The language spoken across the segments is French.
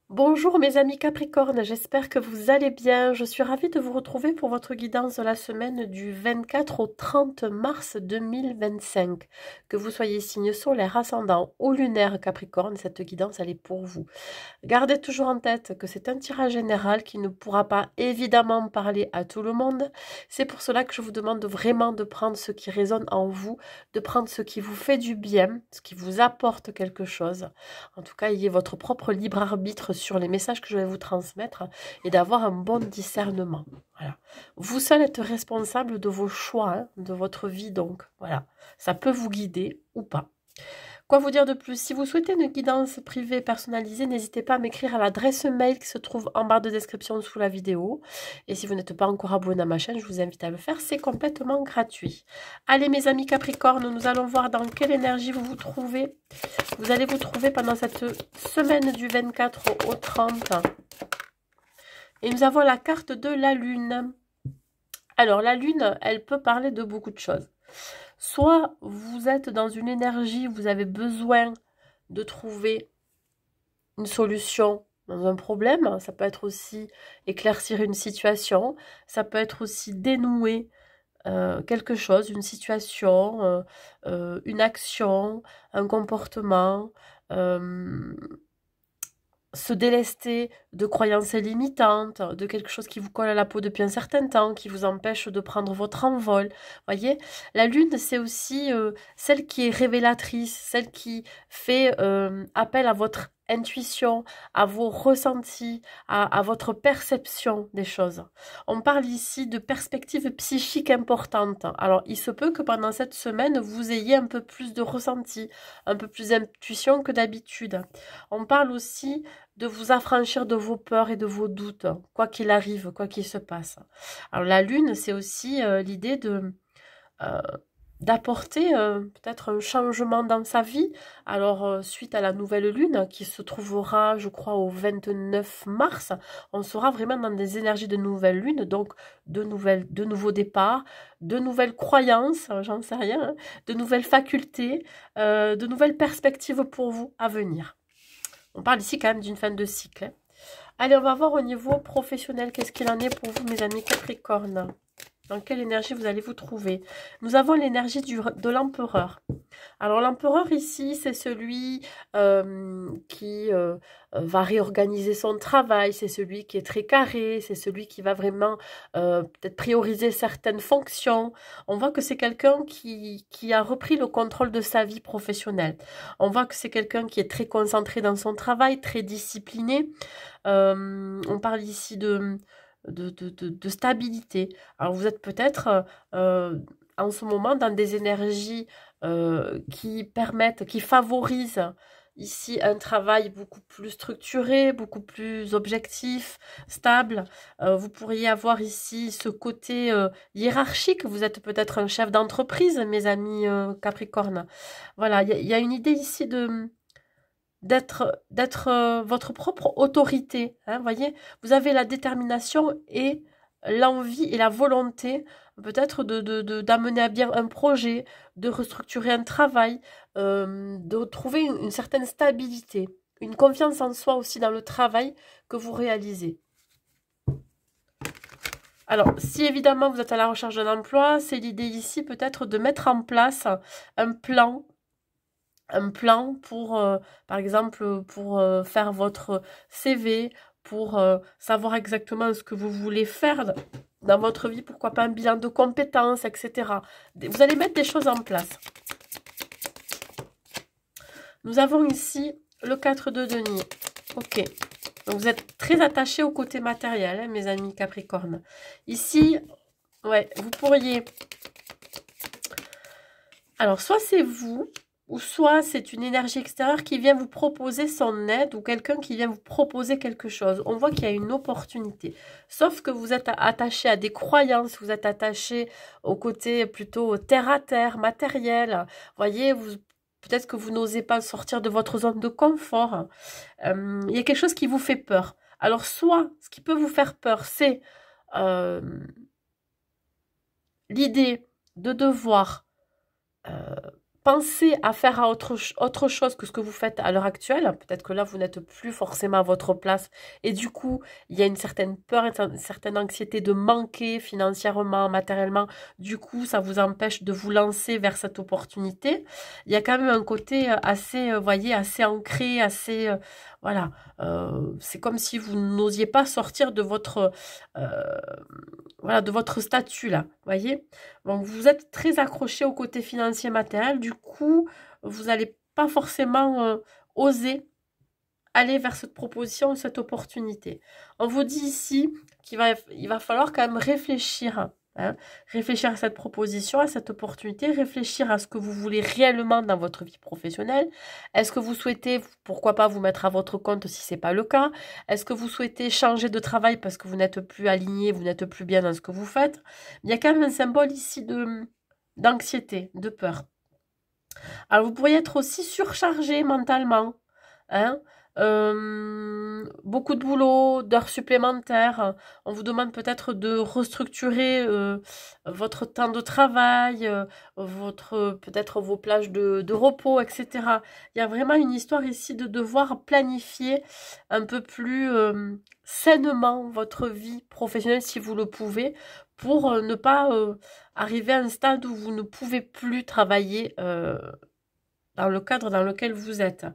Bonjour mes amis Capricorne, j'espère que vous allez bien. Je suis ravie de vous retrouver pour votre guidance de la semaine du 24 au 30 mars 2025. Que vous soyez signe solaire, ascendant ou lunaire Capricorne, cette guidance elle est pour vous. Gardez toujours en tête que c'est un tirage général qui ne pourra pas évidemment parler à tout le monde. C'est pour cela que je vous demande vraiment de prendre ce qui résonne en vous, de prendre ce qui vous fait du bien, ce qui vous apporte quelque chose. En tout cas, ayez votre propre libre arbitre sur les messages que je vais vous transmettre et d'avoir un bon discernement. Voilà. Vous seul êtes responsable de vos choix, hein, de votre vie donc. Voilà. Ça peut vous guider ou pas. Quoi vous dire de plus? Si vous souhaitez une guidance privée personnalisée, n'hésitez pas à m'écrire à l'adresse mail qui se trouve en barre de description sous la vidéo. Et si vous n'êtes pas encore abonné à ma chaîne, je vous invite à le faire, c'est complètement gratuit. Allez mes amis Capricorne, nous allons voir dans quelle énergie vous vous trouvez. Vous allez vous trouver pendant cette semaine du 24 au 30. Et nous avons la carte de la Lune. Alors la Lune, elle peut parler de beaucoup de choses. Soit vous êtes dans une énergie où vous avez besoin de trouver une solution dans un problème. Ça peut être aussi éclaircir une situation. Ça peut être aussi dénouer quelque chose, une situation, une action, un comportement. Se délester de croyances limitantes, de quelque chose qui vous colle à la peau depuis un certain temps, qui vous empêche de prendre votre envol. Voyez, la lune, c'est aussi celle qui est révélatrice, celle qui fait appel à votre intuition, à vos ressentis, à votre perception des choses. On parle ici de perspectives psychiques importantes. Alors, il se peut que pendant cette semaine, vous ayez un peu plus de ressenti, un peu plus d'intuition que d'habitude. On parle aussi de vous affranchir de vos peurs et de vos doutes, quoi qu'il arrive, quoi qu'il se passe. Alors la lune, c'est aussi l'idée de euh, d'apporter peut-être un changement dans sa vie. Alors suite à la nouvelle lune qui se trouvera, je crois, au 29 mars, on sera vraiment dans des énergies de nouvelle lune, donc de nouveaux départs, de nouvelles croyances, j'en sais rien, hein, de nouvelles facultés, de nouvelles perspectives pour vous à venir. On parle ici quand même d'une fin de cycle. Hein. Allez, on va voir au niveau professionnel, qu'est-ce qu'il en est pour vous, mes amis Capricorne. Dans quelle énergie vous allez vous trouver? Nous avons l'énergie de l'empereur. Alors l'empereur ici, c'est celui qui va réorganiser son travail, c'est celui qui est très carré, c'est celui qui va vraiment peut-être prioriser certaines fonctions. On voit que c'est quelqu'un qui a repris le contrôle de sa vie professionnelle. On voit que c'est quelqu'un qui est très concentré dans son travail, très discipliné. On parle ici de stabilité. Alors vous êtes peut-être en ce moment dans des énergies qui permettent, qui favorisent ici un travail beaucoup plus structuré, beaucoup plus objectif, stable. Vous pourriez avoir ici ce côté hiérarchique. Vous êtes peut-être un chef d'entreprise, mes amis Capricorne. Voilà, il y a une idée ici de d'être votre propre autorité. Hein, voyez, vous avez la détermination et l'envie et la volonté peut-être d'amener à bien un projet, de restructurer un travail, de trouver une certaine stabilité, une confiance en soi aussi dans le travail que vous réalisez. Alors, si évidemment vous êtes à la recherche d'un emploi, c'est l'idée ici peut-être de mettre en place un plan pour, par exemple, pour faire votre CV, pour savoir exactement ce que vous voulez faire dans votre vie, pourquoi pas un bilan de compétences, etc. Vous allez mettre des choses en place. Nous avons ici le 4 de denier. Ok. Donc vous êtes très attaché au côté matériel, hein, mes amis Capricorne. Ici, ouais, vous pourriez... Alors, soit c'est vous, ou soit c'est une énergie extérieure qui vient vous proposer son aide ou quelqu'un qui vient vous proposer quelque chose. On voit qu'il y a une opportunité. Sauf que vous êtes attaché à des croyances, vous êtes attaché au côté plutôt terre à terre, matériel. Voyez, peut-être que vous n'osez pas sortir de votre zone de confort. Il y a quelque chose qui vous fait peur. Alors, soit ce qui peut vous faire peur, c'est euh, l'idée de devoir pensez à faire autre chose que ce que vous faites à l'heure actuelle. Peut-être que là, vous n'êtes plus forcément à votre place. Et du coup, il y a une certaine peur, une certaine anxiété de manquer financièrement, matériellement. Du coup, ça vous empêche de vous lancer vers cette opportunité. Il y a quand même un côté assez, voyez, assez ancré, assez... voilà. C'est comme si vous n'osiez pas sortir de votre... voilà, de votre statut, là. Voyez? Donc, vous êtes très accroché au côté financier matériel. Du coup, vous n'allez pas forcément oser aller vers cette proposition ou cette opportunité. On vous dit ici il va falloir quand même réfléchir. Hein, réfléchir à cette proposition, à cette opportunité, réfléchir à ce que vous voulez réellement dans votre vie professionnelle. Est-ce que vous souhaitez, pourquoi pas, vous mettre à votre compte si ce n'est pas le cas? Est-ce que vous souhaitez changer de travail parce que vous n'êtes plus aligné, vous n'êtes plus bien dans ce que vous faites? Il y a quand même un symbole ici d'anxiété, de peur. Alors, vous pourriez être aussi surchargé mentalement, hein, beaucoup de boulot, d'heures supplémentaires. On vous demande peut-être de restructurer votre temps de travail, peut-être vos plages de repos, etc. Il y a vraiment une histoire ici de devoir planifier un peu plus sainement votre vie professionnelle si vous le pouvez, pour ne pas arriver à un stade où vous ne pouvez plus travailler dans le cadre dans lequel vous êtes.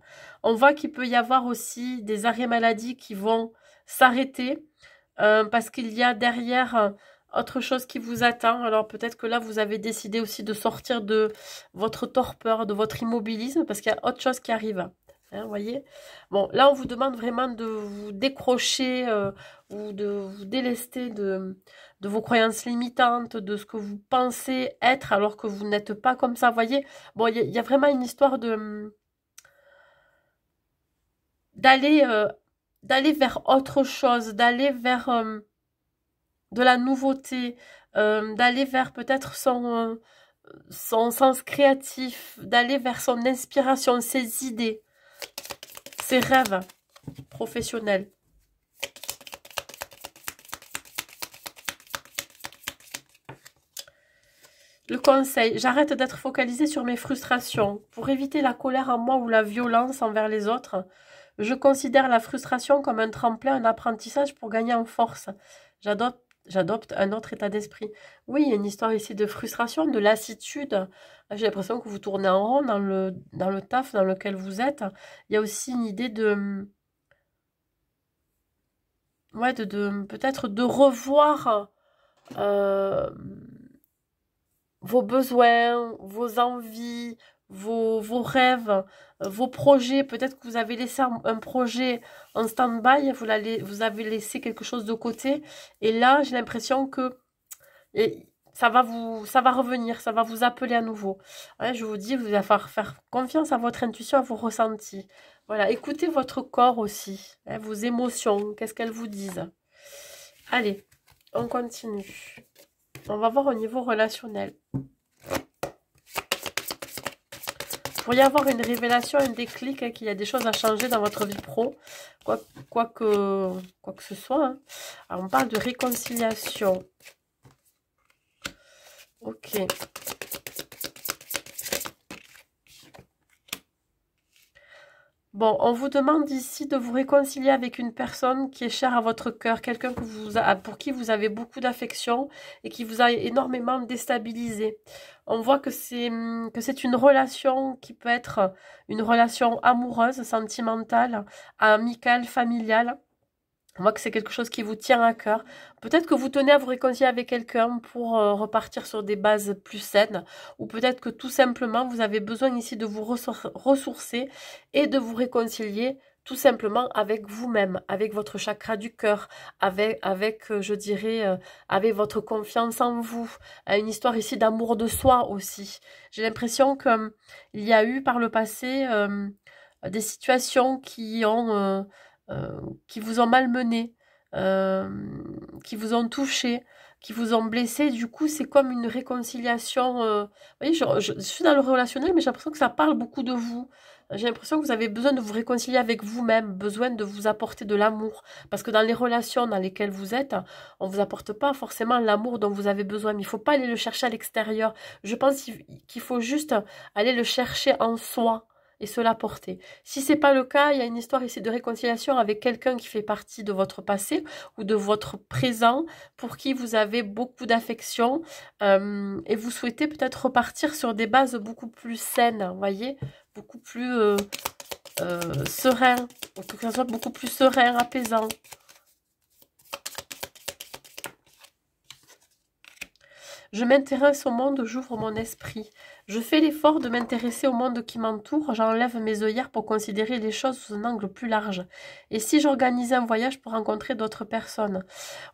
On voit qu'il peut y avoir aussi des arrêts maladie qui vont s'arrêter parce qu'il y a derrière autre chose qui vous attend. Alors peut-être que là, vous avez décidé aussi de sortir de votre torpeur, de votre immobilisme, parce qu'il y a autre chose qui arrive. Hein, vous voyez? Bon, là, on vous demande vraiment de vous décrocher ou de vous délester de vos croyances limitantes, de ce que vous pensez être alors que vous n'êtes pas comme ça. Vous voyez? Bon, il y a vraiment une histoire d'aller d'aller vers autre chose, d'aller vers de la nouveauté, d'aller vers peut-être son sens créatif, d'aller vers son inspiration, ses idées, ses rêves professionnels. Le conseil, j'arrête d'être focalisée sur mes frustrations. Pour éviter la colère en moi ou la violence envers les autres, je considère la frustration comme un tremplin, un apprentissage pour gagner en force. J'adopte un autre état d'esprit. Oui, il y a une histoire ici de frustration, de lassitude. J'ai l'impression que vous tournez en rond dans le taf dans lequel vous êtes. Il y a aussi une idée ouais, peut-être de revoir vos besoins, vos envies, vos rêves, vos projets. Peut-être que vous avez laissé un projet en stand-by, vous avez laissé quelque chose de côté. Et là, j'ai l'impression que ça va revenir, ça va vous appeler à nouveau. Ouais, je vous dis, vous allez falloir faire confiance à votre intuition, à vos ressentis. Voilà, écoutez votre corps aussi, hein, vos émotions, qu'est-ce qu'elles vous disent. Allez, on continue. On va voir au niveau relationnel. Vous pourriez avoir une révélation, un déclic, hein, qu'il y a des choses à changer dans votre vie pro, quoi que ce soit. Hein. Alors, on parle de réconciliation. Ok. Bon, on vous demande ici de vous réconcilier avec une personne qui est chère à votre cœur, quelqu'un pour qui vous avez beaucoup d'affection et qui vous a énormément déstabilisé. On voit que c'est une relation qui peut être une relation amoureuse, sentimentale, amicale, familiale. On voit que c'est quelque chose qui vous tient à cœur. Peut-être que vous tenez à vous réconcilier avec quelqu'un pour repartir sur des bases plus saines. Ou peut-être que tout simplement, vous avez besoin ici de vous ressourcer et de vous réconcilier tout simplement avec vous-même, avec votre chakra du cœur, je dirais, avec votre confiance en vous. Une histoire ici d'amour de soi aussi. J'ai l'impression qu'il y a eu par le passé des situations qui vous ont malmené, qui vous ont touché. qui vous ont blessé. Du coup, c'est comme une réconciliation. Vous voyez, je suis dans le relationnel, mais j'ai l'impression que ça parle beaucoup de vous. J'ai l'impression que vous avez besoin de vous réconcilier avec vous-même, besoin de vous apporter de l'amour. Parce que dans les relations dans lesquelles vous êtes, on ne vous apporte pas forcément l'amour dont vous avez besoin. Mais il ne faut pas aller le chercher à l'extérieur. Je pense qu'il faut juste aller le chercher en soi et se l'apporter. Si ce n'est pas le cas, il y a une histoire ici de réconciliation avec quelqu'un qui fait partie de votre passé ou de votre présent, pour qui vous avez beaucoup d'affection et vous souhaitez peut-être repartir sur des bases beaucoup plus saines, vous voyez, beaucoup plus serein, en tout cas beaucoup plus serein, apaisant. Je m'intéresse au monde, j'ouvre mon esprit. Je fais l'effort de m'intéresser au monde qui m'entoure. J'enlève mes œillères pour considérer les choses sous un angle plus large. Et si j'organisais un voyage pour rencontrer d'autres personnes?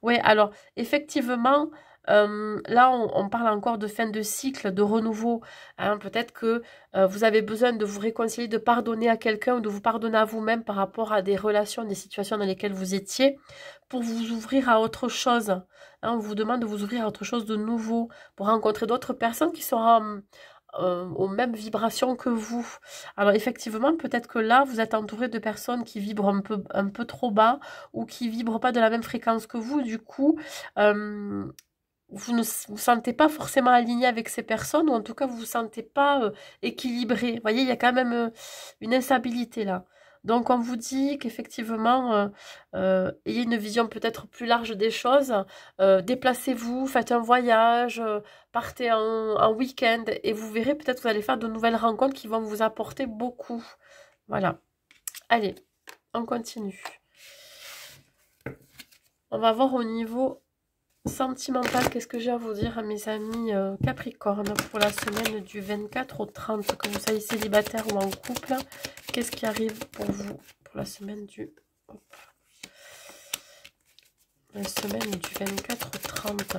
Oui, alors, effectivement, là, on parle encore de fin de cycle, de renouveau. Hein. Peut-être que vous avez besoin de vous réconcilier, de pardonner à quelqu'un ou de vous pardonner à vous-même par rapport à des relations, des situations dans lesquelles vous étiez, pour vous ouvrir à autre chose. Hein. On vous demande de vous ouvrir à autre chose de nouveau, pour rencontrer d'autres personnes qui seront aux mêmes vibrations que vous. Alors effectivement, peut-être que là, vous êtes entouré de personnes qui vibrent un peu trop bas ou qui vibrent pas de la même fréquence que vous. Du coup, vous ne vous sentez pas forcément aligné avec ces personnes, ou en tout cas, vous vous sentez pas équilibré. Vous voyez, il y a quand même une instabilité là. Donc, on vous dit qu'effectivement, ayez une vision peut-être plus large des choses. Déplacez-vous, faites un voyage, partez en week-end, et vous verrez, peut-être que vous allez faire de nouvelles rencontres qui vont vous apporter beaucoup. Voilà. Allez, on continue. On va voir au niveau sentimental, qu'est-ce que j'ai à vous dire à mes amis Capricorne pour la semaine du 24 au 30, que vous soyez célibataire ou en couple. Qu'est-ce qui arrive pour vous pour la semaine du... Hop. La semaine du 24 au 30.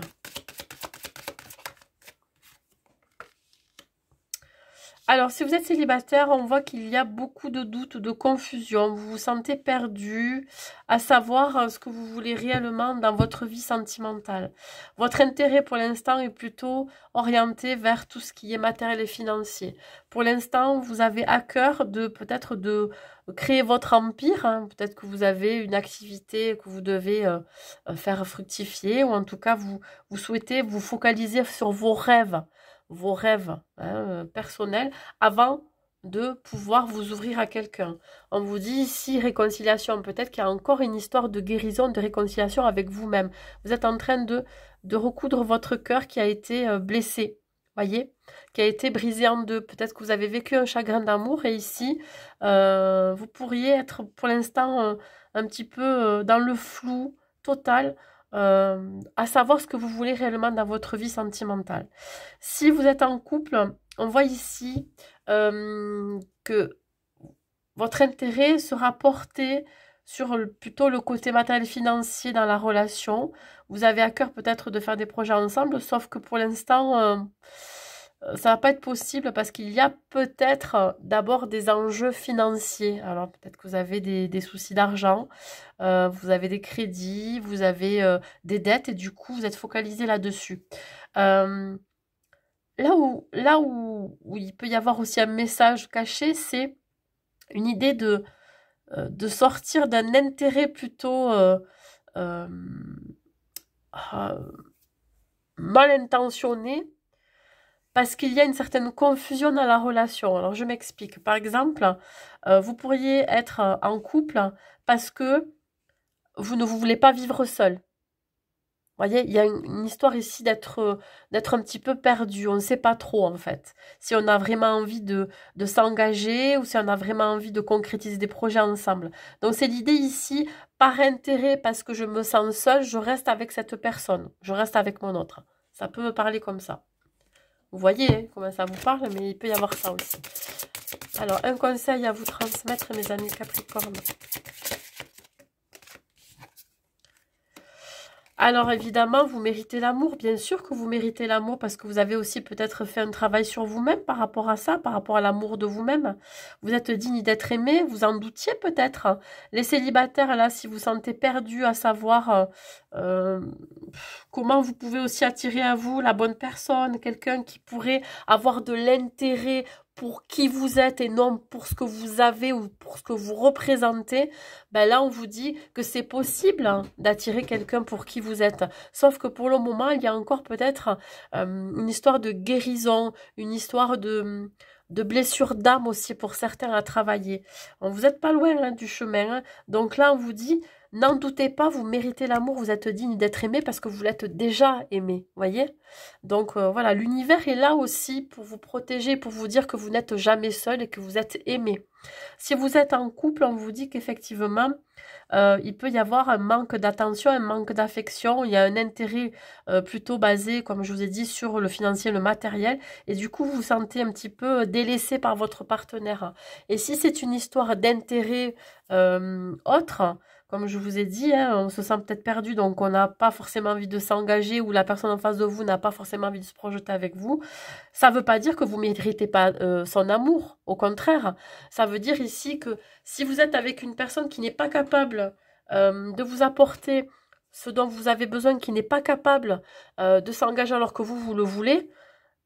Alors, si vous êtes célibataire, on voit qu'il y a beaucoup de doutes, de confusion. Vous vous sentez perdu à savoir ce que vous voulez réellement dans votre vie sentimentale. Votre intérêt pour l'instant est plutôt orienté vers tout ce qui est matériel et financier. Pour l'instant, vous avez à cœur de peut-être de créer votre empire. Hein. Peut-être que vous avez une activité que vous devez faire fructifier, ou en tout cas, vous souhaitez vous focaliser sur vos rêves personnels, avant de pouvoir vous ouvrir à quelqu'un. On vous dit ici réconciliation, peut-être qu'il y a encore une histoire de guérison, de réconciliation avec vous-même. Vous êtes en train de recoudre votre cœur qui a été blessé, voyez, qui a été brisé en deux. Peut-être que vous avez vécu un chagrin d'amour, et ici, vous pourriez être pour l'instant un petit peu dans le flou total, à savoir ce que vous voulez réellement dans votre vie sentimentale. Si vous êtes en couple, on voit ici que votre intérêt sera porté sur plutôt le côté matériel financier dans la relation. Vous avez à cœur peut-être de faire des projets ensemble, sauf que pour l'instant, ça va pas être possible parce qu'il y a peut-être d'abord des enjeux financiers. Alors peut-être que vous avez des soucis d'argent, vous avez des crédits, vous avez des dettes, et du coup vous êtes focalisé là-dessus. Là où il peut y avoir aussi un message caché, c'est une idée de sortir d'un intérêt plutôt mal intentionné, parce qu'il y a une certaine confusion dans la relation. Alors, je m'explique. Par exemple, vous pourriez être en couple parce que vous ne voulez pas vivre seul. Vous voyez, il y a une histoire ici d'être un petit peu perdu. On ne sait pas trop, en fait. Si on a vraiment envie de s'engager, ou si on a vraiment envie de concrétiser des projets ensemble. Donc, c'est l'idée ici, par intérêt, parce que je me sens seule, je reste avec cette personne. Je reste avec mon autre. Ça peut me parler comme ça. Vous voyez hein, comment ça vous parle, mais il peut y avoir ça aussi. Alors, un conseil à vous transmettre, mes amis Capricorne. Alors évidemment, vous méritez l'amour, bien sûr que vous méritez l'amour parce que vous avez aussi peut-être fait un travail sur vous-même par rapport à ça, par rapport à l'amour de vous-même. Vous êtes digne d'être aimé, vous en doutiez peut-être. Les célibataires, là, si vous sentez perdu à savoir euh, comment vous pouvez aussi attirer à vous la bonne personne, quelqu'un qui pourrait avoir de l'intérêt pour qui vous êtes et non pour ce que vous avez ou pour ce que vous représentez, ben là on vous dit que c'est possible hein, d'attirer quelqu'un pour qui vous êtes. Sauf que pour le moment, il y a encore peut-être une histoire de guérison, une histoire de blessure d'âme aussi pour certains à travailler. Vous n'êtes pas loin hein, du chemin. Hein. Donc là, on vous dit, n'en doutez pas, vous méritez l'amour, vous êtes digne d'être aimé parce que vous l'êtes déjà aimé, voyez. Donc voilà, l'univers est là aussi pour vous protéger, pour vous dire que vous n'êtes jamais seul et que vous êtes aimé. Si vous êtes en couple, on vous dit qu'effectivement, il peut y avoir un manque d'attention, un manque d'affection, il y a un intérêt plutôt basé, comme je vous ai dit, sur le financier, le matériel, et du coup, vous vous sentez un petit peu délaissé par votre partenaire. Et si c'est une histoire d'intérêt autre, comme je vous ai dit, hein, on se sent peut-être perdu, donc on n'a pas forcément envie de s'engager ou la personne en face de vous n'a pas forcément envie de se projeter avec vous. Ça ne veut pas dire que vous ne méritez pas son amour. Au contraire, ça veut dire ici que si vous êtes avec une personne qui n'est pas capable de vous apporter ce dont vous avez besoin, qui n'est pas capable de s'engager alors que vous le voulez,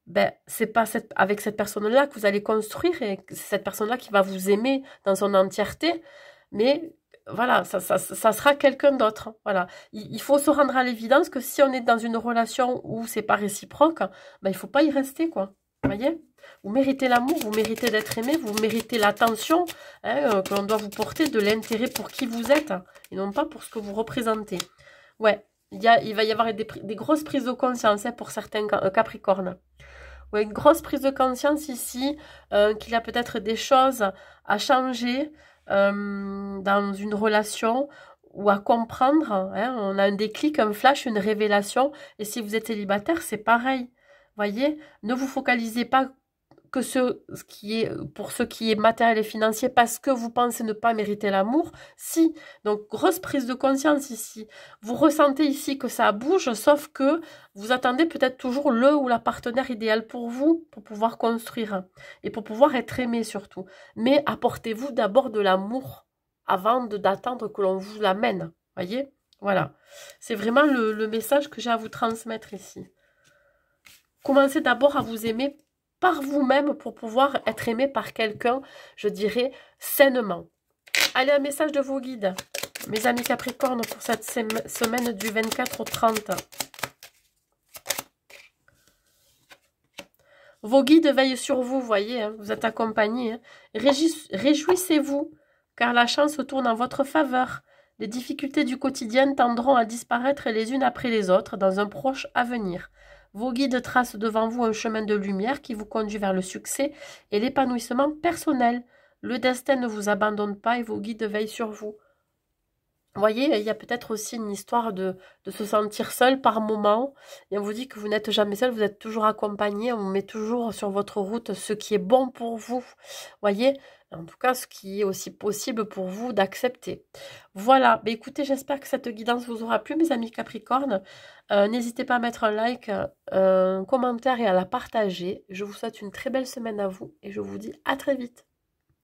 ben, c'est pas avec cette personne-là que vous allez construire et c'est cette personne-là qui va vous aimer dans son entièreté, mais voilà, ça sera quelqu'un d'autre. Voilà. Il faut se rendre à l'évidence que si on est dans une relation où c'est pas réciproque, ben, il faut pas y rester, quoi. Vous voyez? Vous méritez l'amour, vous méritez d'être aimé, vous méritez l'attention hein, que l'on doit vous porter, de l'intérêt pour qui vous êtes, et non pas pour ce que vous représentez. Ouais, il va y avoir des grosses prises de conscience hein, pour certains Capricornes. Ouais, une grosse prise de conscience ici, qu'il y a peut-être des choses à changer dans une relation ou à comprendre. Hein. On a un déclic, un flash, une révélation. Et si vous êtes célibataire, c'est pareil. Voyez, ne vous focalisez pas que pour ce qui est matériel et financier parce que vous pensez ne pas mériter l'amour. Si, donc grosse prise de conscience ici. Vous ressentez ici que ça bouge, sauf que vous attendez peut-être toujours le ou la partenaire idéal pour vous, pour pouvoir construire et pour pouvoir être aimé surtout. Mais apportez-vous d'abord de l'amour avant d'attendre que l'on vous l'amène. Voyez? Voilà. C'est vraiment le message que j'ai à vous transmettre ici. Commencez d'abord à vous aimer par vous-même pour pouvoir être aimé par quelqu'un, je dirais, sainement. Allez, un message de vos guides, mes amis Capricornes, pour cette semaine du 24 au 30. Vos guides veillent sur vous, voyez, hein, vous êtes accompagnés. Hein. Réjouissez-vous, car la chance tourne en votre faveur. Les difficultés du quotidien tendront à disparaître les unes après les autres dans un proche avenir. Vos guides tracent devant vous un chemin de lumière qui vous conduit vers le succès et l'épanouissement personnel. Le destin ne vous abandonne pas et vos guides veillent sur vous. Vous voyez, il y a peut-être aussi une histoire de se sentir seul par moment. Et on vous dit que vous n'êtes jamais seul, vous êtes toujours accompagné. On met toujours sur votre route ce qui est bon pour vous. Vous voyez, en tout cas, ce qui est aussi possible pour vous d'accepter. Voilà, mais écoutez, j'espère que cette guidance vous aura plu, mes amis Capricornes. N'hésitez pas à mettre un like, un commentaire et à la partager. Je vous souhaite une très belle semaine à vous et je vous dis à très vite.